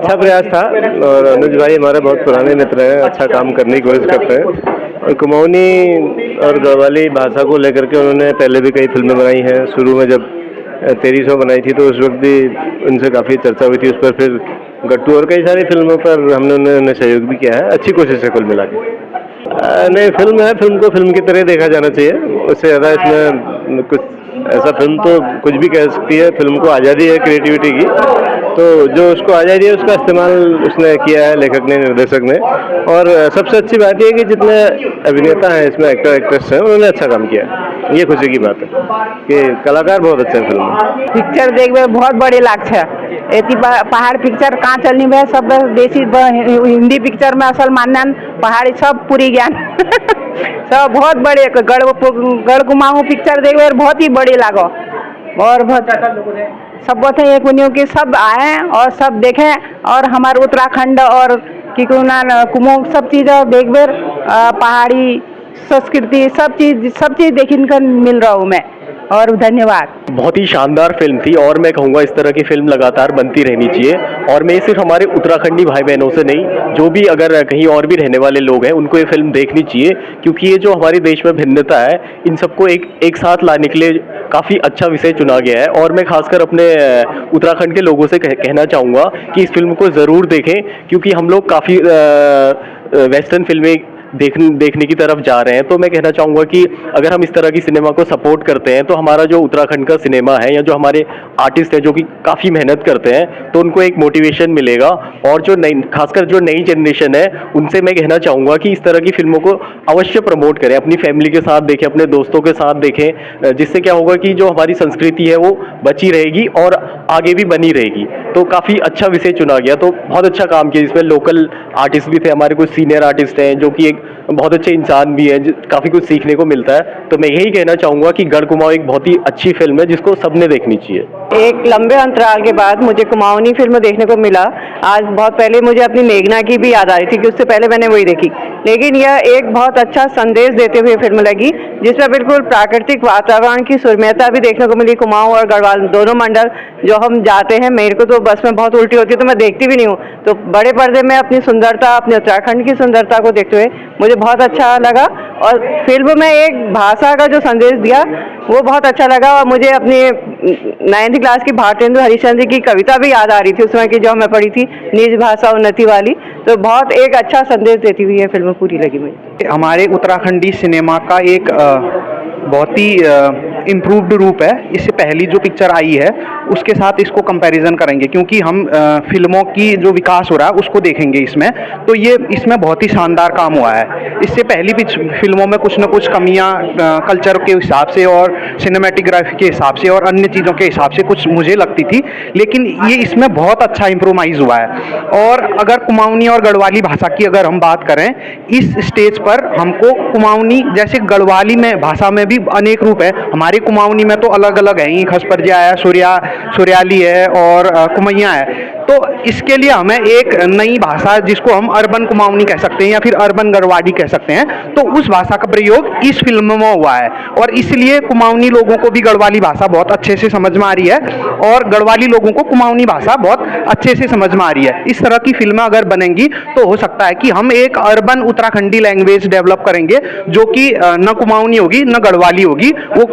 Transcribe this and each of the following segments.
अच्छा प्रयास था और अनुज भाई हमारे बहुत पुराने मित्र हैं, अच्छा काम करने की कोशिश करते हैं। और कुमाऊनी और गढ़वाली भाषा को लेकर के उन्होंने पहले भी कई फिल्में बनाई हैं। शुरू में जब 1300 बनाई थी तो उस वक्त भी उनसे काफ़ी चर्चा हुई थी उस पर। फिर गट्टू और कई सारी फिल्मों पर हमने उन्हें सहयोग भी किया है। अच्छी कोशिश है कुल मिला के। नहीं, फिल्म है, फिल्म को फिल्म की तरह देखा जाना चाहिए। उससे ज़्यादा इसमें कुछ ऐसा फिल्म तो कुछ भी कह सकती है। फिल्म को आज़ादी है क्रिएटिविटी की, तो जो उसको आज़ादी है उसका इस्तेमाल उसने किया है, लेखक ने, निर्देशक ने। और सबसे अच्छी बात यह है कि जितने अभिनेता हैं इसमें, एक्टर एक्ट्रेस हैं, उन्होंने अच्छा काम किया है। ये खुशी की बात है कि कलाकार बहुत अच्छे हैं फिल्म में। पिक्चर देखबे बहुत बड़ी लाग छे। एती पहाड़ पिक्चर कहाँ चलनी है, सब देसी हिंदी पिक्चर में असल मानन पहाड़ी सब पूरी ज्ञान सब बहुत बड़े गढ़ कुमाऊं पिक्चर देखबे बहुत ही बड़ी लागो। और बहुत सब बोलते हैं कि सब आए और सब देखें और हमारे उत्तराखंड और कुमाऊं सब चीज़ देखबे, पहाड़ी संस्कृति सब चीज़ देखने को मिल रहा हूँ मैं। और धन्यवाद। बहुत ही शानदार फिल्म थी और मैं कहूँगा इस तरह की फिल्म लगातार बनती रहनी चाहिए। और मैं सिर्फ हमारे उत्तराखंडी भाई बहनों से नहीं, जो भी अगर कहीं और भी रहने वाले लोग हैं उनको ये फिल्म देखनी चाहिए, क्योंकि ये जो हमारे देश में भिन्नता है इन सबको एक साथ लाने के लिए काफ़ी अच्छा विषय चुना गया है। और मैं खासकर अपने उत्तराखंड के लोगों से कहना चाहूँगा कि इस फिल्म को ज़रूर देखें, क्योंकि हम लोग काफ़ी वेस्टर्न फिल्में देखने की तरफ जा रहे हैं। तो मैं कहना चाहूँगा कि अगर हम इस तरह की सिनेमा को सपोर्ट करते हैं तो हमारा जो उत्तराखंड का सिनेमा है या जो हमारे आर्टिस्ट हैं जो कि काफ़ी मेहनत करते हैं, तो उनको एक मोटिवेशन मिलेगा। और जो खासकर जो नई जनरेशन है उनसे मैं कहना चाहूँगा कि इस तरह की फिल्मों को अवश्य प्रमोट करें, अपनी फैमिली के साथ देखें, अपने दोस्तों के साथ देखें, जिससे क्या होगा कि जो हमारी संस्कृति है वो बची रहेगी और आगे भी बनी रहेगी। तो काफ़ी अच्छा विषय चुना गया, तो बहुत अच्छा काम किया। इसमें लोकल आर्टिस्ट भी थे, हमारे कुछ सीनियर आर्टिस्ट हैं जो कि एक बहुत अच्छे इंसान भी हैं, काफ़ी कुछ सीखने को मिलता है। तो मैं यही कहना चाहूँगा कि गढ़ कुमाऊं एक बहुत ही अच्छी फिल्म है जिसको सबने देखनी चाहिए। एक लंबे अंतराल के बाद मुझे कुमाऊनी फिल्म देखने को मिला। आज बहुत पहले मुझे अपनी मेघना की भी याद आ रही थी कि उससे पहले मैंने वही देखी, लेकिन यह एक बहुत अच्छा संदेश देते हुए फिल्म लगी, जिसमें बिल्कुल प्राकृतिक वातावरण की सुरम्यता भी देखने को मिली। कुमाऊं और गढ़वाल दोनों मंडल जो हम जाते हैं, मेरे को तो बस में बहुत उल्टी होती है तो मैं देखती भी नहीं हूँ, तो बड़े पर्दे में अपनी सुंदरता, अपने उत्तराखंड की सुंदरता को देखते हुए मुझे बहुत अच्छा लगा। और फिल्म में एक भाषा का जो संदेश दिया वो बहुत अच्छा लगा। और मुझे अपनी 9th क्लास की भारतेंदु हरिश्चंद्र की कविता भी याद आ रही थी उसमें, की जो मैं पढ़ी थी, निज भाषा उन्नति वाली। तो बहुत एक अच्छा संदेश देती हुई ये फिल्म पूरी लगी मुझे। हमारे उत्तराखंडी सिनेमा का एक बहुत ही इम्प्रूव्ड रूप है। इससे पहली जो पिक्चर आई है उसके साथ इसको कंपैरिजन करेंगे, क्योंकि हम फिल्मों की जो विकास हो रहा है उसको देखेंगे इसमें, तो ये इसमें बहुत ही शानदार काम हुआ है। इससे पहली फिल्मों में कुछ न कुछ कमियां कल्चर के हिसाब से और सिनेमेटोग्राफी के हिसाब से और अन्य चीज़ों के हिसाब से कुछ मुझे लगती थी, लेकिन ये इसमें बहुत अच्छा इम्प्रोवाइज हुआ है। और अगर कुमाऊनी और गढ़वाली भाषा की अगर हम बात करें, इस स्टेज पर हमको कुमाऊनी जैसे गढ़वाली में भाषा में भी अनेक रूप है, हमारे कुमाऊनी में तो अलग अलग है, खसपरजिया है, सुरयाली है और कुमैया है। तो इसके लिए हमें एक नई भाषा जिसको हम अर्बन कुमाऊनी कह सकते हैं या फिर अर्बन गढ़वाली कह सकते हैं, तो उस भाषा का प्रयोग इस फिल्म में हुआ है। और इसलिए कुमाऊनी लोगों को भी गढ़वाली भाषा बहुत अच्छे से समझ में आ रही है और गढ़वाली लोगों को कुमाऊनी भाषा बहुत अच्छे से समझ में आ रही है। इस तरह की फिल्में अगर बनेंगी तो हो सकता है कि हम एक अर्बन उत्तराखंडी लैंग्वेज डेवलप करेंगे, जो कि न कुमाऊनी होगी न गढ़वाली होगी, वो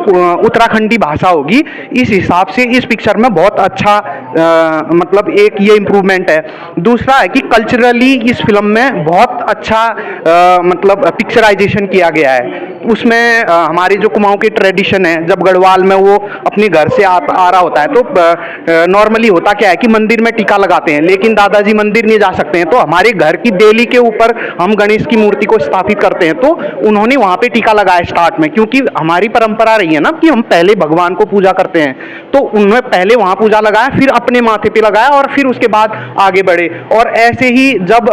उत्तराखंडी भाषा होगी। इस हिसाब से इस पिक्चर में बहुत अच्छा मतलब एक ये इम्प्रूवमेंट है। दूसरा है कि कल्चरली इस फिल्म में बहुत अच्छा मतलब पिक्चराइजेशन किया गया है। उसमें हमारे जो कुमाऊं के ट्रेडिशन है, जब गढ़वाल में वो अपने घर से आ रहा होता है तो नॉर्मली होता क्या है कि मंदिर में टीका लगाते हैं, लेकिन दादाजी मंदिर नहीं जा सकते हैं, तो हमारे घर की देली के ऊपर हम गणेश की मूर्ति को स्थापित करते हैं, तो उन्होंने वहाँ पे टीका लगाया स्टार्ट में, क्योंकि हमारी परंपरा रही है ना कि हम पहले भगवान को पूजा करते हैं, तो उन्होंने पहले वहाँ पूजा लगाया, फिर अपने माथे पे लगाया और फिर उसके बाद आगे बढ़े। और ऐसे ही जब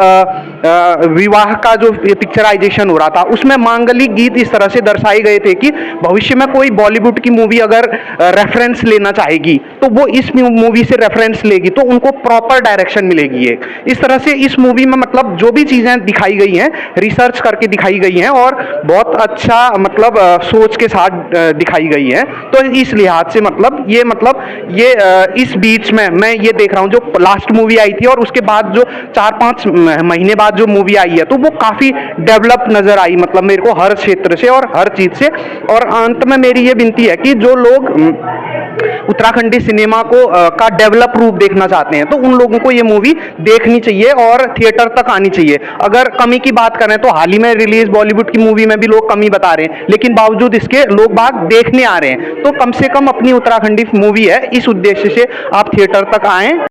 विवाह का जो पिक्चराइजेशन हो रहा था उसमें मांगलिक गीत इस तरह से दर्शाए गए थे कि भविष्य में कोई बॉलीवुड की मूवी अगर रेफरेंस लेना चाहेगी तो वो इस मूवी से रेफरेंस लेगी, तो उनको प्रॉपर डायरेक्शन मिलेगी। एक इस तरह से इस मूवी में मतलब जो भी चीज़ें दिखाई गई हैं रिसर्च करके दिखाई गई हैं और बहुत अच्छा मतलब सोच के साथ दिखाई गई है। तो इस लिहाज से मतलब ये इस बीच में मैं ये देख रहा हूँ जो लास्ट मूवी आई थी और उसके बाद जो 4-5 महीने बाद जो मूवी आई है तो वो काफ़ी डेवलप नज़र आई, मतलब मेरे को हर क्षेत्र से और हर चीज़ से। और अंत में मेरी ये विनती है कि जो लोग उत्तराखंडी सिनेमा को का डेवलप रूप देखना चाहते हैं तो उन लोगों को ये मूवी देखनी चाहिए और थिएटर तक आनी चाहिए। अगर कमी की बात करें तो हाल ही में रिलीज बॉलीवुड की मूवी में भी लोग कमी बता रहे हैं, लेकिन बावजूद इसके लोग बाग देखने आ रहे हैं। तो कम से कम अपनी उत्तराखंडी मूवी है, इस उद्देश्य से आप थिएटर तक आएँ।